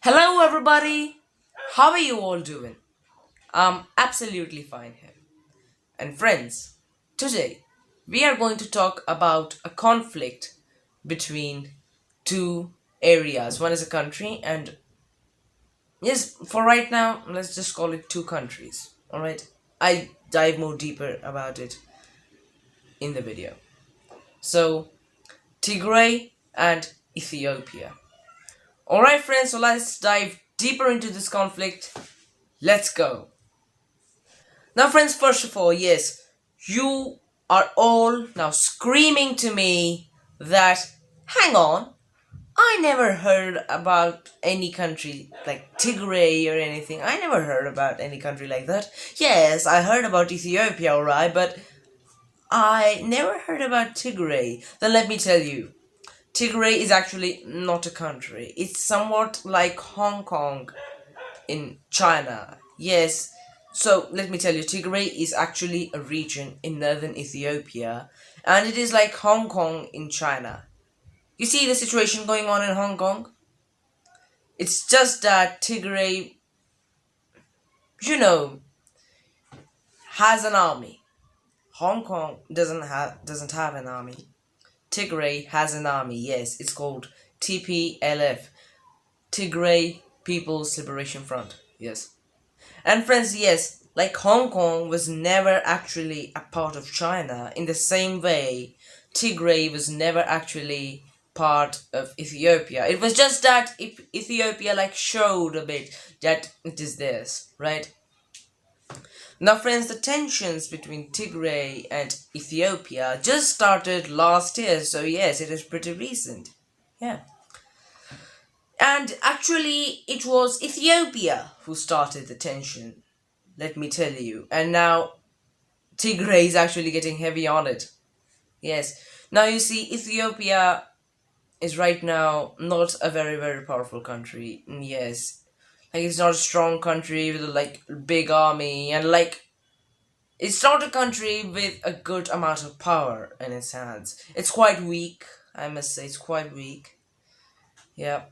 Hello, everybody. How are you all doing? I'm absolutely fine here. And friends, today we are going to talk about a conflict between two areas. One is a country, and yes, for right now, let's just call it two countries. All right. I dive more deeper about it in the video. So, Tigray and Ethiopia. All right, friends. So let's dive deeper into this conflict. Let's go. Now, friends, first of all, yes, you are all now screaming to me that, hang on, I never heard about any country like Tigray or anything. I never heard about any country like that. Yes, I heard about Ethiopia, alright, but I never heard about Tigray. Then let me tell you, Tigray is actually not a country. It's somewhat like Hong Kong in China. Yes, so let me tell you, Tigray is actually a region in northern Ethiopia, and it is like Hong Kong in China. You see the situation going on in Hong Kong? It's just that Tigray, you know, has an army. Hong Kong doesn't have an army. Tigray has an army. Yes, it's called TPLF, Tigray People's Liberation Front. Yes. And friends, yes, like Hong Kong was never actually a part of China, in the same way Tigray was never actually part of Ethiopia. It was just that Ethiopia like showed a bit that it is theirs, right? Now friends, the tensions between Tigray and Ethiopia just started last year, so yes, it is pretty recent. Yeah. And actually, it was Ethiopia who started the tension, let me tell you. And now Tigray is actually getting heavy on it. Yes. Now you see, Ethiopia is right now not a very, very powerful country. Yes. Like, it's not a strong country with a like big army, and like it's not a country with a good amount of power in its hands. It's quite weak, I must say, it's quite weak. Yeah.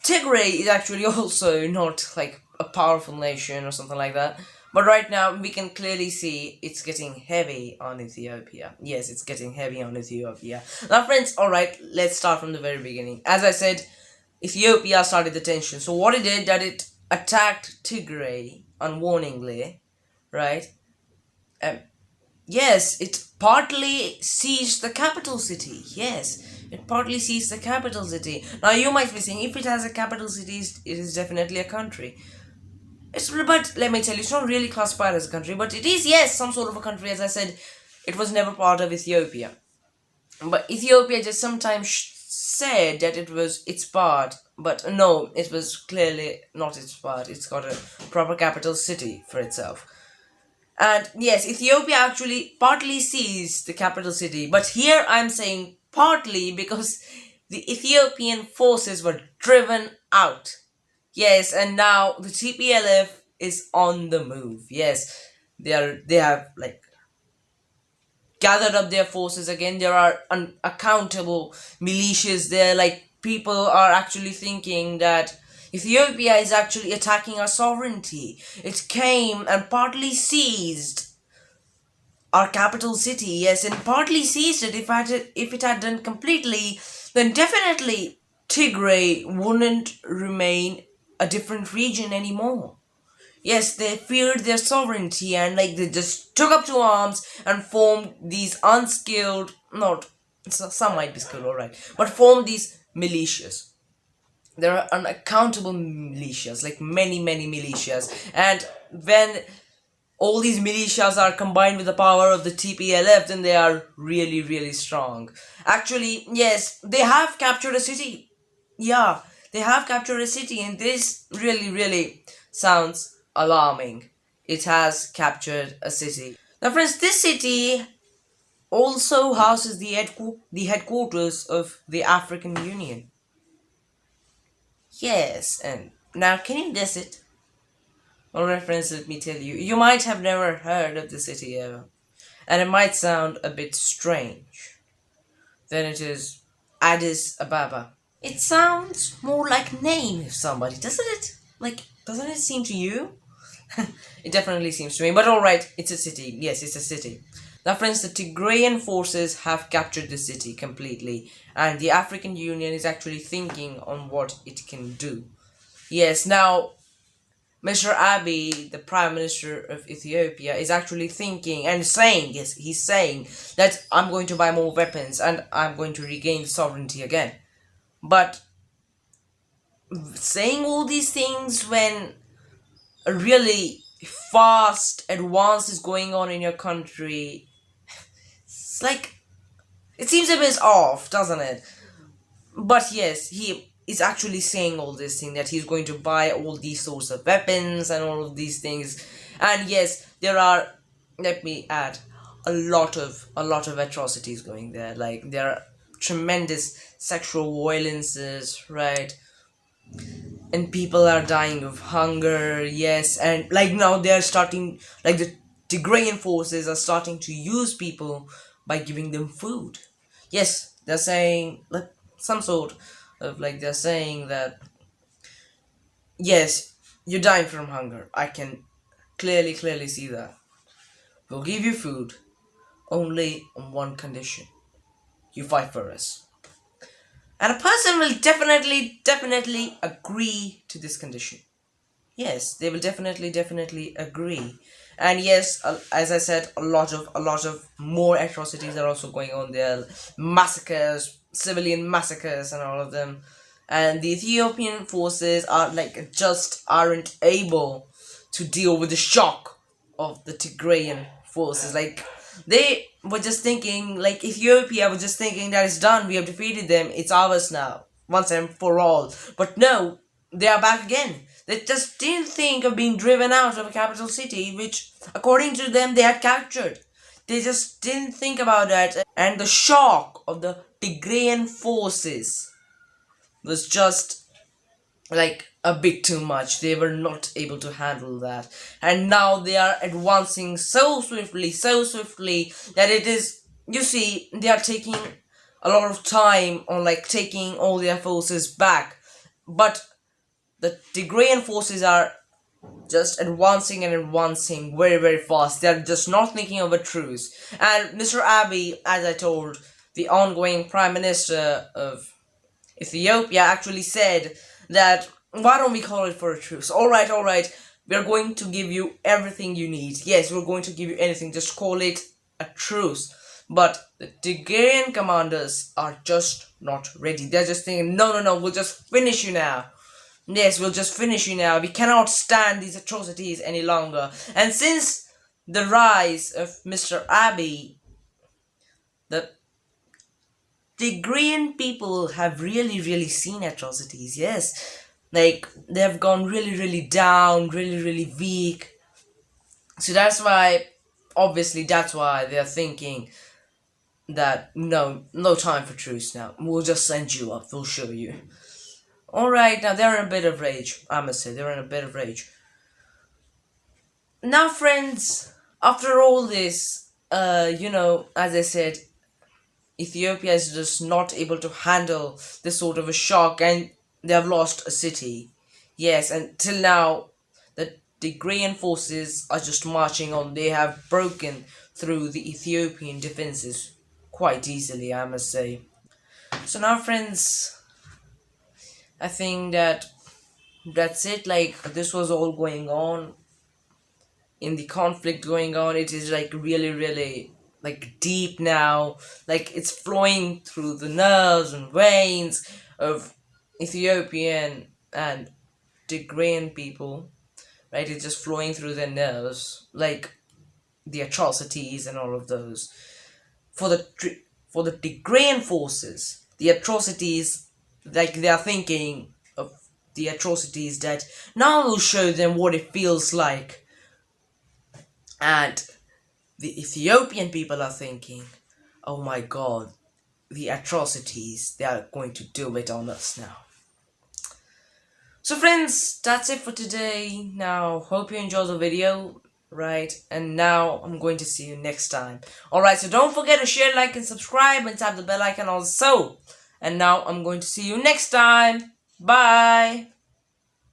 Tigray is actually also not like a powerful nation or something like that. But right now we can clearly see it's getting heavy on Ethiopia. Yes, it's getting heavy on Ethiopia. Now friends, alright, let's start from the very beginning. As I said, Ethiopia started the tension. So what it did, that it attacked Tigray unwarningly, right? Um, Yes, it partly seized the capital city. Yes, it partly seized the capital city. Now you might be saying, if it has a capital city, it is definitely a country. But let me tell you, it's not really classified as a country, but it is, yes, some sort of a country. As I said, it was never part of Ethiopia. But Ethiopia just sometimes said that it was its part, but no, it was clearly not its part. It's got a proper capital city for itself. And yes, Ethiopia actually partly seized the capital city, but here I'm saying partly because the Ethiopian forces were driven out. Yes, and now the TPLF is on the move. Yes, they have like gathered up their forces again. There are unaccountable militias there. Like, people are actually thinking that Ethiopia is actually attacking our sovereignty. It came and partly seized our capital city, yes, and partly seized it. If it had done completely, then definitely Tigray wouldn't remain a different region anymore. Yes, they feared their sovereignty, and like they just took up to arms and formed these unskilled, not some might be skilled, alright, but formed these militias. There are unaccountable militias, like many militias, and when all these militias are combined with the power of the TPLF, then they are really strong. Actually, yes, they have captured a city. Yeah, they have captured a city, and this really sounds alarming. It has captured a city. Now, friends, this city also houses the headquarters of the African Union. Yes, and now can you guess it? Alright, friends, let me tell you. You might have never heard of the city ever, and it might sound a bit strange. Then it is Addis Ababa. It sounds more like name of somebody, doesn't it? Like, doesn't it seem to you? It definitely seems to me. But alright, it's a city. Yes, it's a city. Now, friends, the Tigrayan forces have captured the city completely, and the African Union is actually thinking on what it can do. Yes, now Mr. Abiy, the Prime Minister of Ethiopia, is actually thinking and saying, yes, he's saying that I'm going to buy more weapons and I'm going to regain sovereignty again. But saying all these things when a really fast advance is going on in your country, it's like, it seems a bit off, doesn't it? But yes, he is actually saying all this thing that he's going to buy all these sorts of weapons and all of these things. And yes, there are, let me add, a lot of atrocities going there. Like, there are tremendous sexual violences, right? And people are dying of hunger, yes. And like, now they're starting, like, the Tigrayan forces are starting to use people by giving them food. Yes, they're saying, like, some sort of, like, they're saying that, yes, you're dying from hunger, I can clearly see that. We'll give you food only on one condition: you fight for us. And a person will definitely agree to this condition. Yes, they will definitely agree. And yes, as I said, a lot of more atrocities are also going on there. Massacres, civilian massacres, and all of them. And the Ethiopian forces are, like, just aren't able to deal with the shock of the Tigrayan forces. Like, they were just thinking, like, Ethiopia was just thinking that it's done, we have defeated them, it's ours now, once and for all. But no, they are back again. They just didn't think of being driven out of a capital city, which, according to them, they had captured. They just didn't think about that. And the shock of the Tigrayan forces was just, like, a bit too much. They were not able to handle that. And now they are advancing so swiftly that it is, you see, they are taking a lot of time on, like, taking all their forces back. But the Tigrayan forces are just advancing and advancing very fast. They're just not thinking of a truce. And Mr. Abiy, as I told, the ongoing Prime Minister of Ethiopia, actually said that, why don't we call it for a truce? Alright, we're going to give you everything you need. Yes, we're going to give you anything, just call it a truce. But the Tigrayan commanders are just not ready. They're just thinking, no, we'll just finish you now. Yes, we'll just finish you now. We cannot stand these atrocities any longer. And since the rise of Mr. Abiy, the Tigrayan people have really seen atrocities, yes. Like, they have gone really down, really weak. So that's why, obviously, that's why they're thinking that, no time for truce now. We'll just send you up, we'll show you. Alright, now they're in a bit of rage, I must say, they're in a bit of rage. Now, friends, after all this, as I said, Ethiopia is just not able to handle this sort of a shock, and they have lost a city. Yes, and till now, the Tigrayan forces are just marching on. They have broken through the Ethiopian defenses quite easily, I must say. So now, friends, I think that's it. Like, this was all going on in the conflict going on. It is, like, really, like, deep now. Like, it's flowing through the nerves and veins of Ethiopian and Tigrayan people, right? It's just flowing through their nerves, like, the atrocities and all of those. For the Tigrayan forces, the atrocities, like, they are thinking of the atrocities that now will show them what it feels like. And the Ethiopian people are thinking, oh my god, the atrocities, they are going to do it on us now. So friends, that's it for today. Now, hope you enjoyed the video, right? And now I'm going to see you next time. Alright, so don't forget to share, like, and subscribe, and tap the bell icon also. And now I'm going to see you next time. Bye.